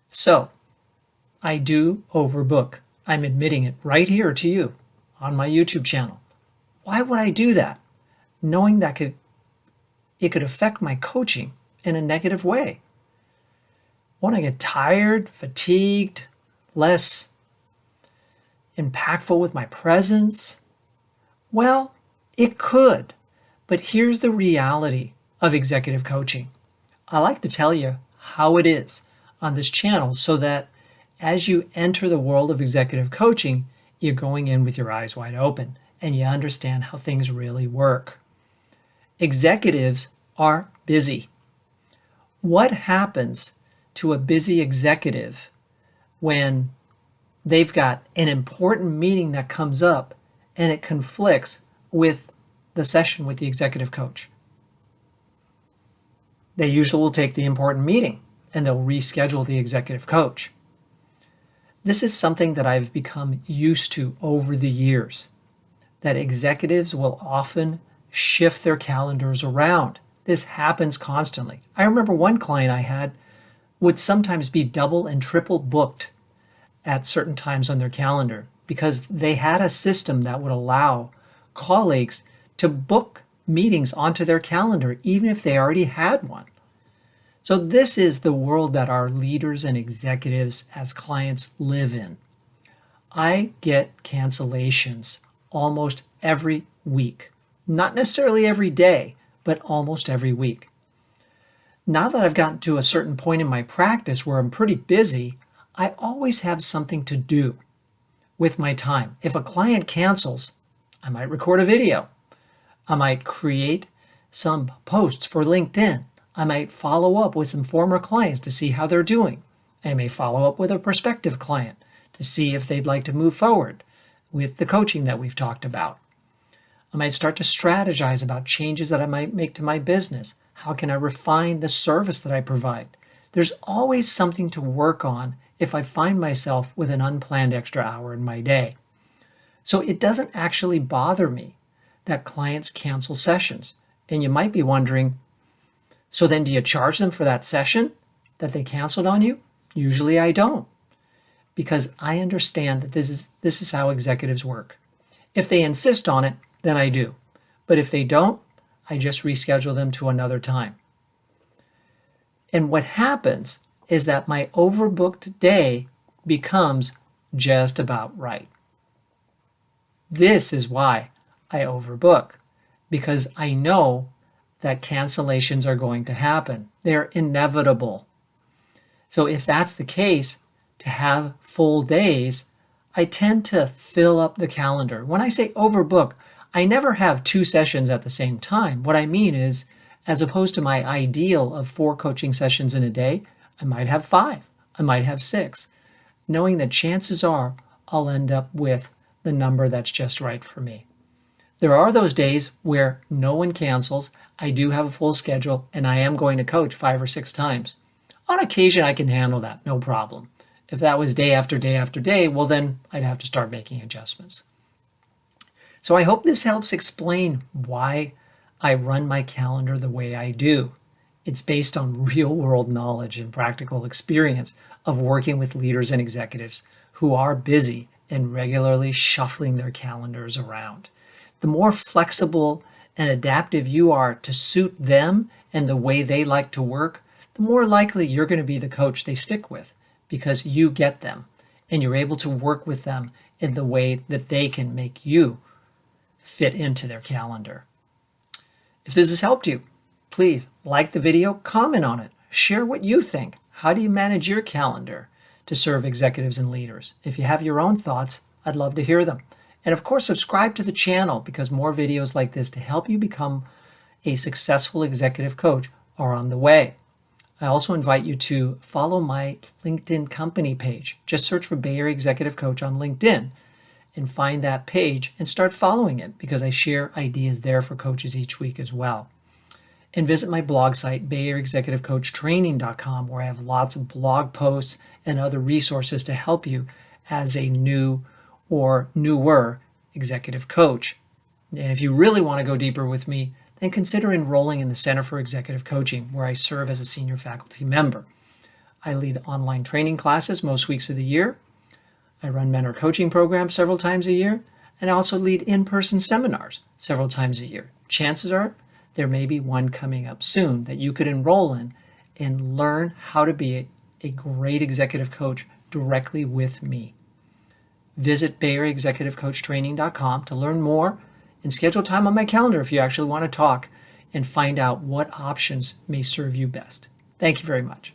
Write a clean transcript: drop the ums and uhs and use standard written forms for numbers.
So I do overbook. I'm admitting it right here to you on my YouTube channel. Why would I do that? Knowing that it could affect my coaching in a negative way. Won't I get tired, fatigued, less impactful with my presence? Well, it could, but here's the reality of executive coaching. I like to tell you how it is on this channel so that as you enter the world of executive coaching, you're going in with your eyes wide open and you understand how things really work. Executives are busy. What happens to a busy executive when they've got an important meeting that comes up and it conflicts with the session with the executive coach? They usually will take the important meeting and they'll reschedule the executive coach. This is something that I've become used to over the years, that executives will often shift their calendars around. This happens constantly. I remember one client I had would sometimes be double and triple booked at certain times on their calendar because they had a system that would allow colleagues to book meetings onto their calendar even if they already had one. So this is the world that our leaders and executives as clients live in. I get cancellations almost every week. Not necessarily every day, but almost every week. Now that I've gotten to a certain point in my practice where I'm pretty busy, I always have something to do with my time. If a client cancels, I might record a video. I might create some posts for LinkedIn. I might follow up with some former clients to see how they're doing. I may follow up with a prospective client to see if they'd like to move forward with the coaching that we've talked about. I might start to strategize about changes that I might make to my business. How can I refine the service that I provide? There's always something to work on if I find myself with an unplanned extra hour in my day. So it doesn't actually bother me that clients cancel sessions. And you might be wondering, so then do you charge them for that session that they canceled on you? Usually I don't, because I understand that this is how executives work. If they insist on it, then I do. But if they don't, I just reschedule them to another time. And what happens is that my overbooked day becomes just about right. This is why I overbook, because I know that cancellations are going to happen. They're inevitable. So if that's the case, to have full days, I tend to fill up the calendar. When I say overbook, I never have 2 sessions at the same time. What I mean is, as opposed to my ideal of 4 coaching sessions in a day, I might have 5, I might have 6, knowing that chances are I'll end up with the number that's just right for me. There are those days where no one cancels, I do have a full schedule, and I am going to coach 5 or 6 times. On occasion, I can handle that, no problem. If that was day after day after day, well then I'd have to start making adjustments. So I hope this helps explain why I run my calendar the way I do. It's based on real-world knowledge and practical experience of working with leaders and executives who are busy and regularly shuffling their calendars around. The more flexible and adaptive you are to suit them and the way they like to work, the more likely you're going to be the coach they stick with because you get them and you're able to work with them in the way that they can make you fit into their calendar. If this has helped you, please like the video, comment on it, share what you think. How do you manage your calendar to serve executives and leaders? If you have your own thoughts, I'd love to hear them. And of course, subscribe to the channel because more videos like this to help you become a successful executive coach are on the way. I also invite you to follow my LinkedIn company page. Just search for Bay Area Executive Coach on LinkedIn and find that page and start following it because I share ideas there for coaches each week as well. And visit my blog site, BayAreaExecutiveCoachTraining.com, where I have lots of blog posts and other resources to help you as a new or newer executive coach. And if you really want to go deeper with me, then consider enrolling in the Center for Executive Coaching, where I serve as a senior faculty member. I lead online training classes most weeks of the year. I run mentor coaching programs several times a year, and I also lead in-person seminars several times a year. Chances are there may be one coming up soon that you could enroll in and learn how to be a great executive coach directly with me. Visit BayAreaExecutiveCoachTraining.com to learn more and schedule time on my calendar if you actually want to talk and find out what options may serve you best. Thank you very much.